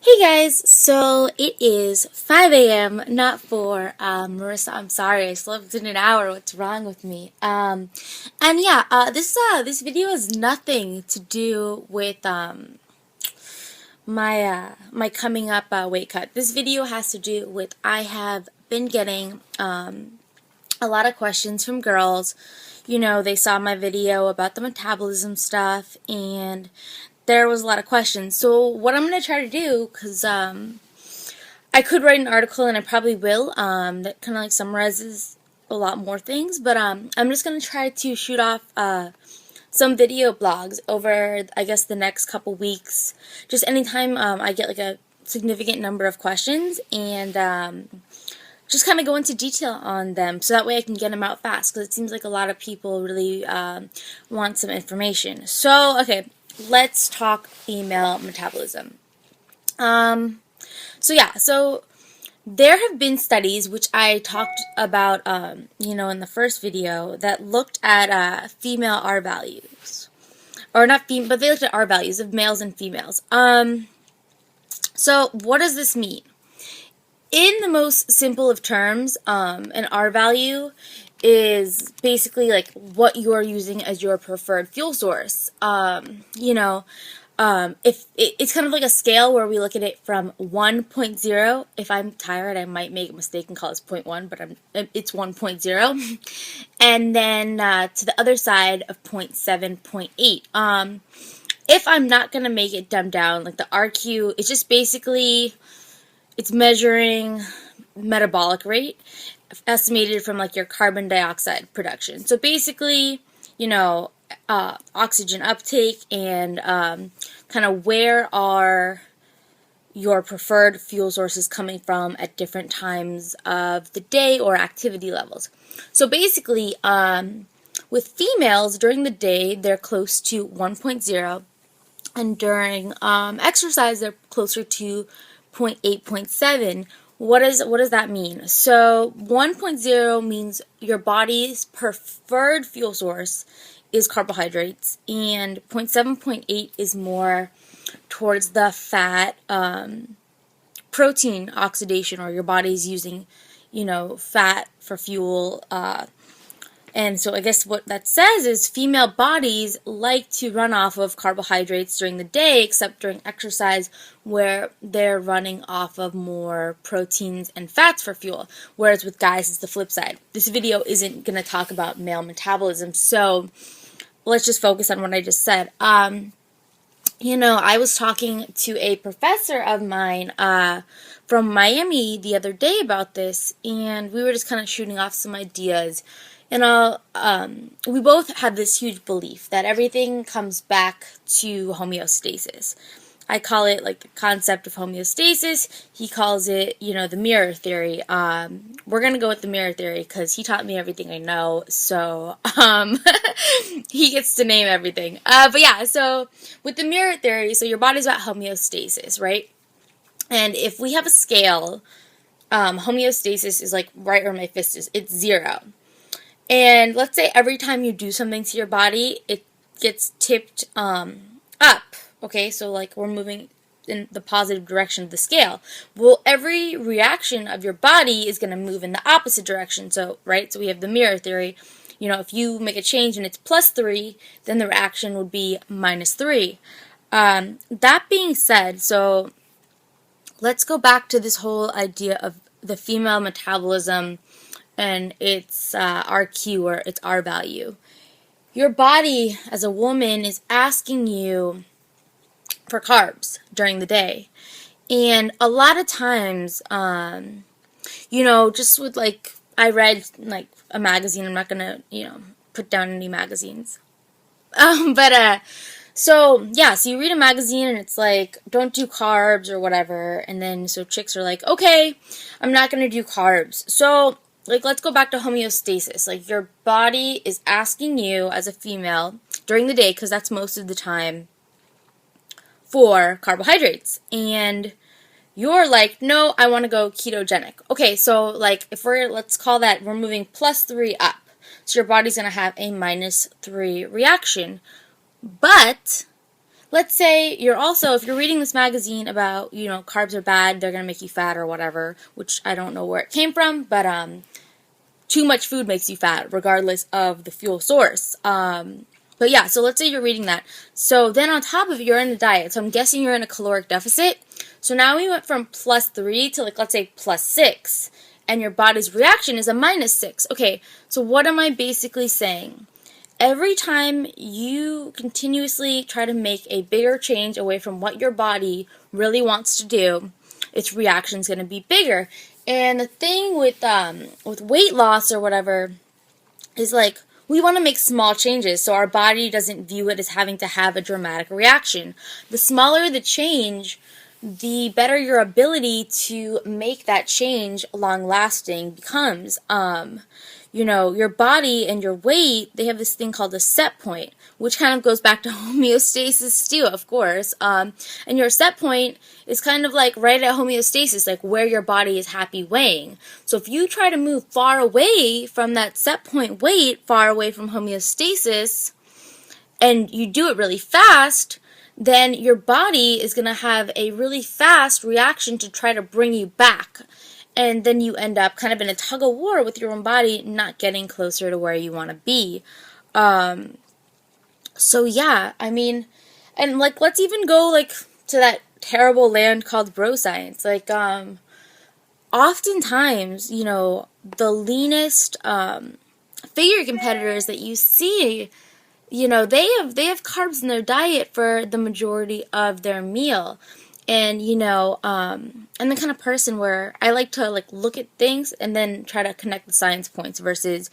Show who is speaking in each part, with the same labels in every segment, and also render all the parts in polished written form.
Speaker 1: Hey guys, so it is 5 a.m., not 4. Marissa, I'm sorry, I slept in an hour. What's wrong with me? And yeah, this video has nothing to do with, my coming up, weight cut. This video has to do with, I have been getting, a lot of questions from girls. You know, they saw my video about the metabolism stuff, and there was a lot of questions. So what I'm going to try to do, because I could write an article, and I probably will, that kind of like summarizes a lot more things, but I'm just going to try to shoot off some video blogs over, I guess, the next couple weeks. Just anytime I get like a significant number of questions, and just kind of go into detail on them, so that way I can get them out fast, because it seems like a lot of people really want some information. So, okay, let's talk female metabolism. So there have been studies, which I talked about, in the first video, that looked at female R values. Or not female, but they looked at R values of males and females. So what does this mean? In the most simple of terms, an R value is basically like what you're using as your preferred fuel source. If it's kind of like a scale where we look at it from 1.0. If I'm tired, I might make a mistake and call this 0.1, but it's 1.0. And then to the other side of 0.7, 0.8. If I'm not going to make it dumbed down, like the RQ, it's just basically, it's measuring metabolic rate estimated from like your carbon dioxide production. So basically, oxygen uptake and kind of where are your preferred fuel sources coming from at different times of the day or activity levels. So basically, with females during the day, they're close to 1.0, and during exercise, they're closer to 0.8, 0.7. What does that mean? So 1.0 means your body's preferred fuel source is carbohydrates, and 0.7, 0.8 is more towards the fat protein oxidation, or your body's using, fat for fuel. And so I guess what that says is female bodies like to run off of carbohydrates during the day, except during exercise, where they're running off of more proteins and fats for fuel. Whereas with guys, it's the flip side. This video isn't going to talk about male metabolism, so let's just focus on what I just said. I was talking to a professor of mine from Miami the other day about this, and we were just kind of shooting off some ideas. And we both have this huge belief that everything comes back to homeostasis. I call it like the concept of homeostasis. He calls it, the mirror theory. We're going to go with the mirror theory because he taught me everything I know. So he gets to name everything. But yeah, so with the mirror theory, so your body's about homeostasis, right? And if we have a scale, homeostasis is like right where my fist is. It's 0. And let's say every time you do something to your body, it gets tipped up. Okay, so like we're moving in the positive direction of the scale. Well, every reaction of your body is going to move in the opposite direction. So, right, so we have the mirror theory. If you make a change and it's +3, then the reaction would be -3. That being said, so let's go back to this whole idea of the female metabolism and its RQ, or its R value. Your body as a woman is asking you for carbs during the day. And a lot of times, just with like, I read like a magazine, I'm not going to, put down any magazines. So you read a magazine and it's like, don't do carbs or whatever. And then so chicks are like, okay, I'm not going to do carbs. So like, let's go back to homeostasis. Like, your body is asking you as a female during the day, because that's most of the time, for carbohydrates. And you're like, no, I want to go ketogenic. Okay, so like, let's call that, we're moving +3 up. So your body's going to have a -3 reaction. But let's say you're also, if you're reading this magazine about, carbs are bad, they're going to make you fat or whatever, which I don't know where it came from, but too much food makes you fat, regardless of the fuel source. But yeah, so let's say you're reading that. So then on top of it, you're in a diet. So I'm guessing you're in a caloric deficit. So now we went from +3 to, like, let's say +6. And your body's reaction is a -6. Okay, so what am I basically saying? Every time you continuously try to make a bigger change away from what your body really wants to do, its reaction is going to be bigger. And the thing with weight loss or whatever is, like, we want to make small changes so our body doesn't view it as having to have a dramatic reaction. The smaller the change, the better your ability to make that change long-lasting becomes. Your body and your weight, they have this thing called a set point, which kind of goes back to homeostasis too, of course. And your set point is kind of like right at homeostasis, like where your body is happy weighing. So if you try to move far away from that set point weight, far away from homeostasis, and you do it really fast, then your body is going to have a really fast reaction to try to bring you back. And then you end up kind of in a tug of war with your own body, not getting closer to where you want to be. So yeah, I mean, and like, let's even go like to that terrible land called bro science. Like, oftentimes, the leanest figure competitors that you see, they have carbs in their diet for the majority of their meal. And, I'm the kind of person where I like to, like, look at things and then try to connect the science points versus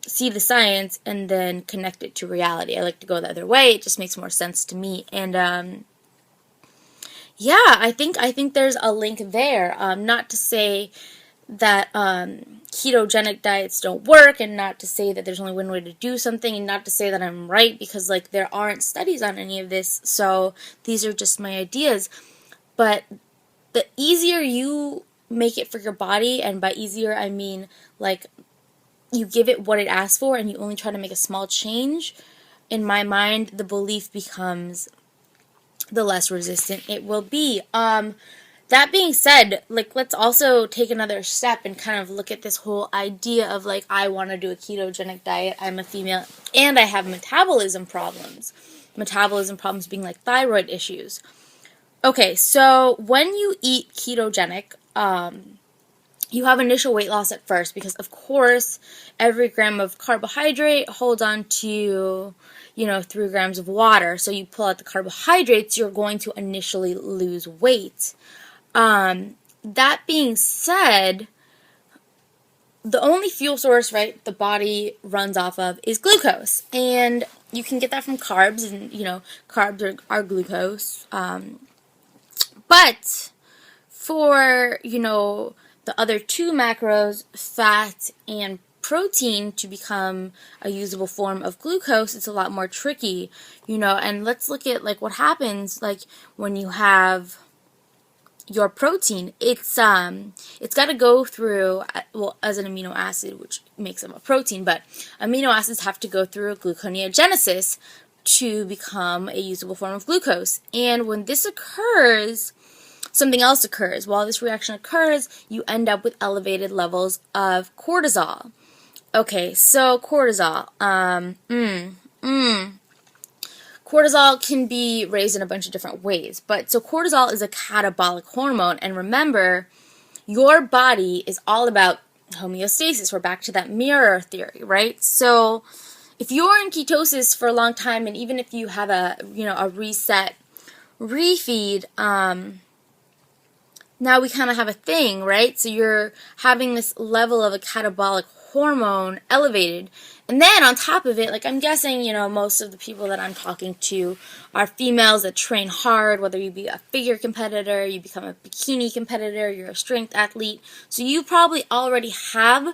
Speaker 1: see the science and then connect it to reality. I like to go the other way. It just makes more sense to me. And, yeah, I think there's a link there. Not to say that ketogenic diets don't work, and not to say that there's only one way to do something, and not to say that I'm right, because, like, there aren't studies on any of this, so these are just my ideas. But the easier you make it for your body, and by easier I mean, like, you give it what it asks for and you only try to make a small change, in my mind, the belief becomes the less resistant it will be. That being said, like, let's also take another step and kind of look at this whole idea of, like, I want to do a ketogenic diet, I'm a female, and I have metabolism problems. Metabolism problems being, like, thyroid issues. Okay, so when you eat ketogenic, you have initial weight loss at first because, of course, every gram of carbohydrate holds on to, 3 grams of water. So you pull out the carbohydrates, you're going to initially lose weight. That being said, the only fuel source, right, the body runs off of is glucose. And you can get that from carbs, and, carbs are glucose. But for, the other two macros, fat and protein, to become a usable form of glucose, it's a lot more tricky, and let's look at, like, what happens, like, when you have your protein. It's got to go through, well, as an amino acid, which makes them a protein, but amino acids have to go through a gluconeogenesis to become a usable form of glucose. And when this occurs, something else occurs. While this reaction occurs, you end up with elevated levels of cortisol. Okay, so cortisol. Cortisol can be raised in a bunch of different ways, but so cortisol is a catabolic hormone, and remember, your body is all about homeostasis. We're back to that mirror theory, right? So if you're in ketosis for a long time, and even if you have a reset refeed, now we kind of have a thing, right? So you're having this level of a catabolic hormone elevated. And then on top of it, like, I'm guessing, most of the people that I'm talking to are females that train hard, whether you be a figure competitor, you become a bikini competitor, you're a strength athlete. So you probably already have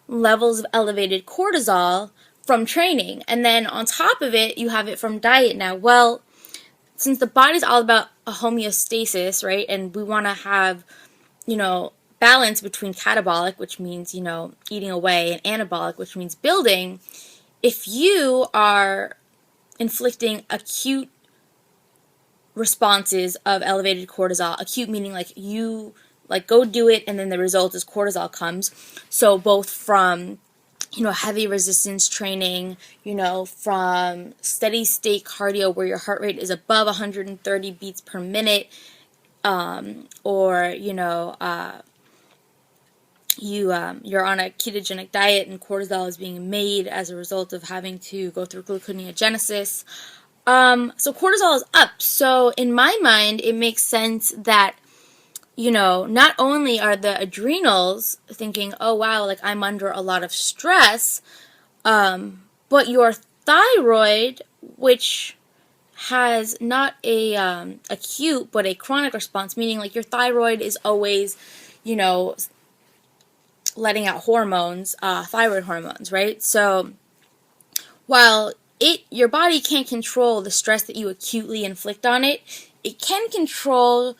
Speaker 1: levels of elevated cortisol from training. And then on top of it, you have it from diet now. Well, since the body's all about a homeostasis, right, and we want to have, balance between catabolic, which means, eating away, and anabolic, which means building, if you are inflicting acute responses of elevated cortisol. Acute meaning like you like go do it and then the result is cortisol comes. So both from heavy resistance training, from steady state cardio where your heart rate is above 130 beats per minute, or you're on a ketogenic diet and cortisol is being made as a result of having to go through gluconeogenesis. So cortisol is up. So in my mind, it makes sense that, not only are the adrenals thinking, oh wow, like I'm under a lot of stress, but your thyroid, which has not a acute but a chronic response, meaning like your thyroid is always, letting out hormones, thyroid hormones, right? So while your body can't control the stress that you acutely inflict on it, it can control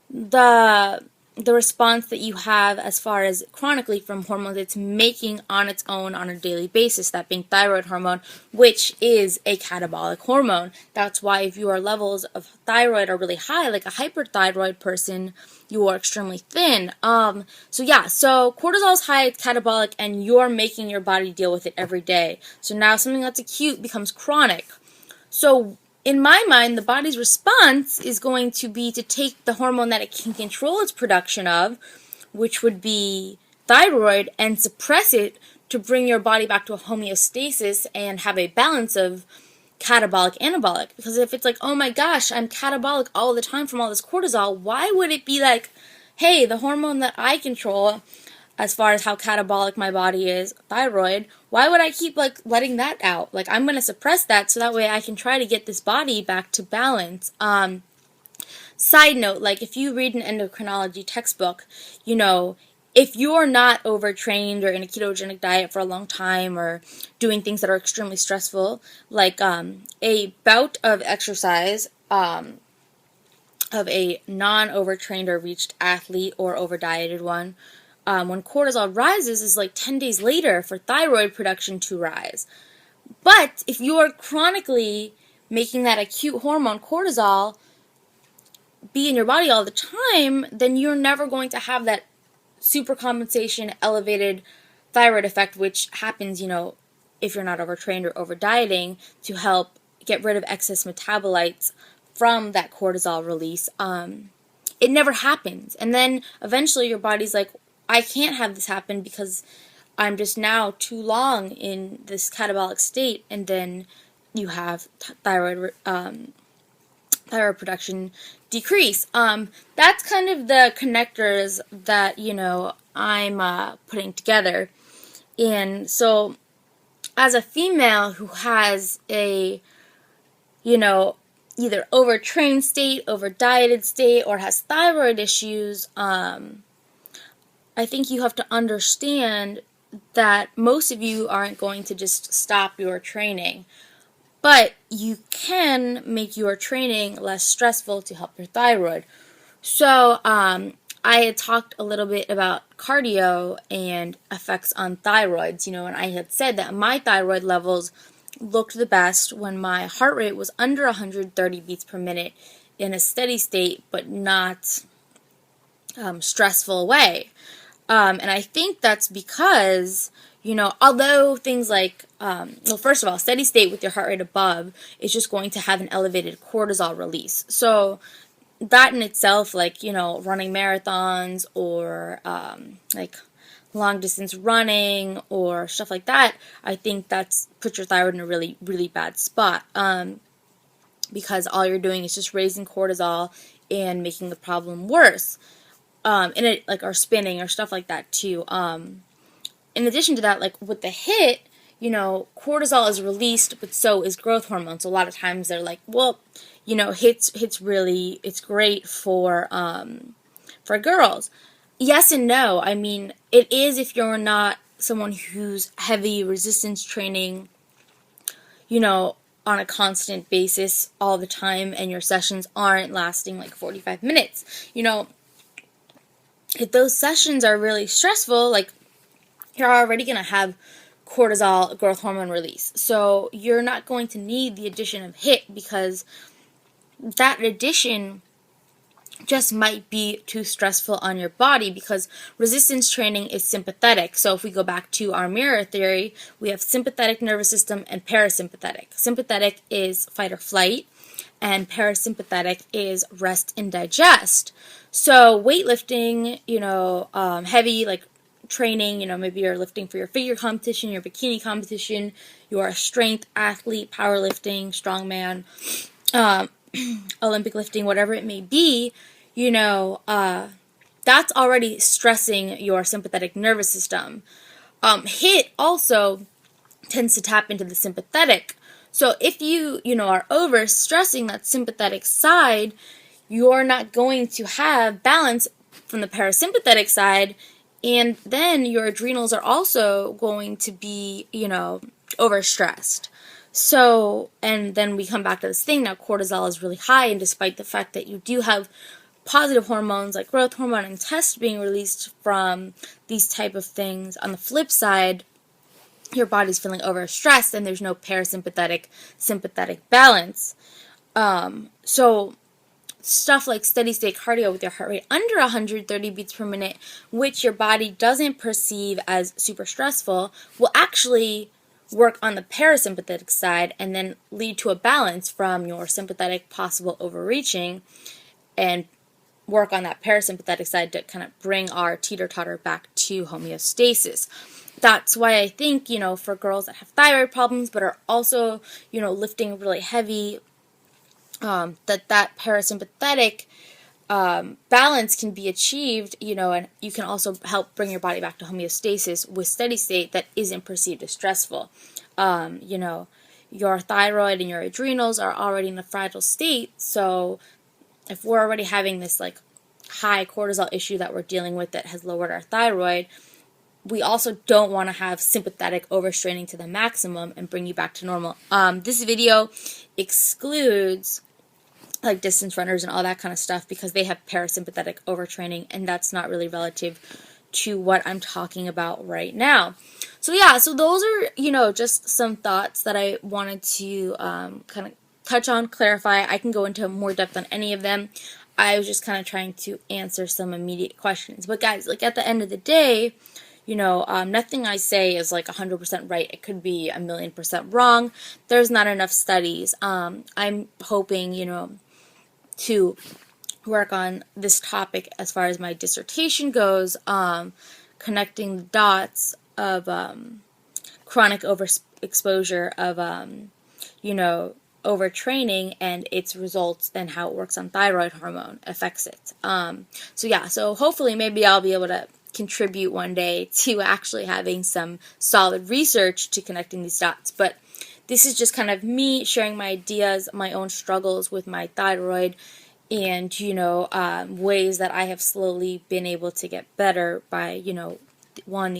Speaker 1: the response that you have as far as chronically from hormones it's making on its own on a daily basis, that being thyroid hormone, which is a catabolic hormone. That's why if your levels of thyroid are really high, like a hyperthyroid person, you are extremely thin. So cortisol is high, it's catabolic, and you're making your body deal with it every day. So now something that's acute becomes chronic. So in my mind, the body's response is going to be to take the hormone that it can control its production of, which would be thyroid, and suppress it to bring your body back to a homeostasis and have a balance of catabolic, anabolic. Because if it's like, oh my gosh, I'm catabolic all the time from all this cortisol, why would it be like, hey, the hormone that I control as far as how catabolic my body is, thyroid, why would I keep like letting that out? Like I'm going to suppress that so that way I can try to get this body back to balance. Side note, like if you read an endocrinology textbook, if you're not overtrained or in a ketogenic diet for a long time or doing things that are extremely stressful, like a bout of exercise of a non-overtrained or reached athlete or over-dieted one, when cortisol rises is like 10 days later for thyroid production to rise. But if you're chronically making that acute hormone cortisol be in your body all the time, then you're never going to have that supercompensation elevated thyroid effect, which happens, if you're not overtrained or over dieting, to help get rid of excess metabolites from that cortisol release. It never happens. And then eventually your body's like, I can't have this happen because I'm just now too long in this catabolic state, and then you have thyroid production decrease. That's kind of the connectors that, I'm putting together. And so as a female who has a, either overtrained state, over-dieted state, or has thyroid issues, I think you have to understand that most of you aren't going to just stop your training, but you can make your training less stressful to help your thyroid. So I had talked a little bit about cardio and effects on thyroids, and I had said that my thyroid levels looked the best when my heart rate was under 130 beats per minute in a steady state, but not stressful way. And I think that's because, although things like, first of all, steady state with your heart rate above is just going to have an elevated cortisol release. So that in itself, like, running marathons or like long distance running or stuff like that, I think that's put your thyroid in a really, really bad spot. Because all you're doing is just raising cortisol and making the problem worse. Or spinning or stuff like that too. In addition to that, like with the HIIT, cortisol is released, but so is growth hormone. So a lot of times they're like, well, HIIT's really, it's great for girls. Yes and no. I mean, it is if you're not someone who's heavy resistance training, on a constant basis all the time, and your sessions aren't lasting like 45 minutes. If those sessions are really stressful, like you're already going to have cortisol growth hormone release. So you're not going to need the addition of HIIT because that addition just might be too stressful on your body, because resistance training is sympathetic. So if we go back to our mirror theory, we have sympathetic nervous system and parasympathetic. Sympathetic is fight or flight, and parasympathetic is rest and digest. So weightlifting, heavy like training, maybe you're lifting for your figure competition, your bikini competition, you're a strength athlete, powerlifting, strongman, Olympic lifting, whatever it may be, that's already stressing your sympathetic nervous system. HIIT also tends to tap into the sympathetic. So if you, are over stressing that sympathetic side, you're not going to have balance from the parasympathetic side, and then your adrenals are also going to be, overstressed. So, and then we come back to this thing, now cortisol is really high, and despite the fact that you do have positive hormones like growth hormone and testosterone being released from these type of things, on the flip side, your body's feeling overstressed and there's no parasympathetic sympathetic balance. So stuff like steady state cardio with your heart rate under 130 beats per minute, which your body doesn't perceive as super stressful, will actually work on the parasympathetic side and then lead to a balance from your sympathetic possible overreaching, and work on that parasympathetic side to kind of bring our teeter-totter back to homeostasis. That's why I think, for girls that have thyroid problems but are also, lifting really heavy, that parasympathetic balance can be achieved, and you can also help bring your body back to homeostasis with steady state that isn't perceived as stressful. Your thyroid and your adrenals are already in a fragile state, so if we're already having this like high cortisol issue that we're dealing with that has lowered our thyroid, we also don't want to have sympathetic overstraining to the maximum and bring you back to normal. This video excludes like distance runners and all that kind of stuff because they have parasympathetic overtraining, and that's not really relative to what I'm talking about right now. So yeah, so those are, just some thoughts that I wanted to kind of touch on, clarify. I can go into more depth on any of them. I was just kind of trying to answer some immediate questions. But guys, like at the end of the day, nothing I say is like 100% right. It could be 1,000,000% wrong. There's not enough studies. I'm hoping, to work on this topic as far as my dissertation goes, connecting the dots of chronic overexposure of, overtraining and its results and how it works on thyroid hormone affects it. So hopefully maybe I'll be able to contribute one day to actually having some solid research to connecting these dots. But this is just kind of me sharing my ideas, my own struggles with my thyroid, and, ways that I have slowly been able to get better by, the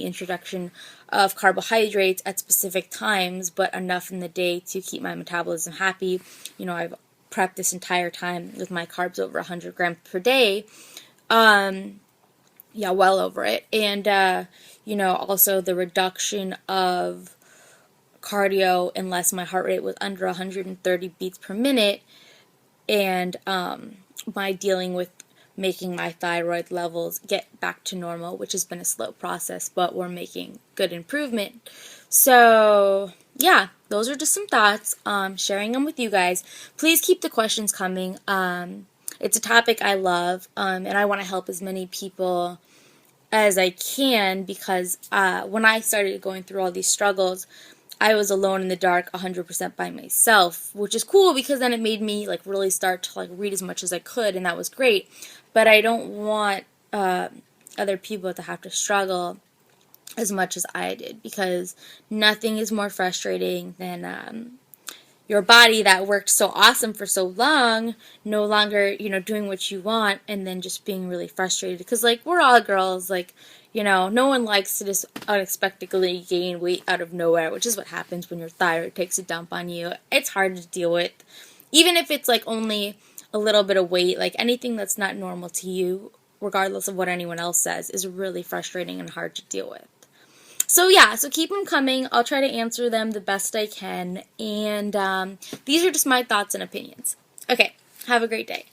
Speaker 1: introduction of carbohydrates at specific times, but enough in the day to keep my metabolism happy. I've prepped this entire time with my carbs over 100 grams per day. Well over it. And, also the reduction of cardio unless my heart rate was under 130 beats per minute, and my dealing with making my thyroid levels get back to normal, which has been a slow process, but we're making good improvement. So, yeah, those are just some thoughts, sharing them with you guys. Please keep the questions coming. It's a topic I love, and I want to help as many people as I can, because when I started going through all these struggles, I was alone in the dark 100% by myself, which is cool because then it made me like really start to read as much as I could, and that was great. But I don't want other people to have to struggle as much as I did, because nothing is more frustrating than your body that worked so awesome for so long no longer, doing what you want, and then just being really frustrated. Because we're all girls, no one likes to just unexpectedly gain weight out of nowhere, which is what happens when your thyroid takes a dump on you. It's hard to deal with. Even if it's only a little bit of weight, anything that's not normal to you, regardless of what anyone else says, is really frustrating and hard to deal with. So yeah, so keep them coming. I'll try to answer them the best I can. And these are just my thoughts and opinions. Okay, Have a great day.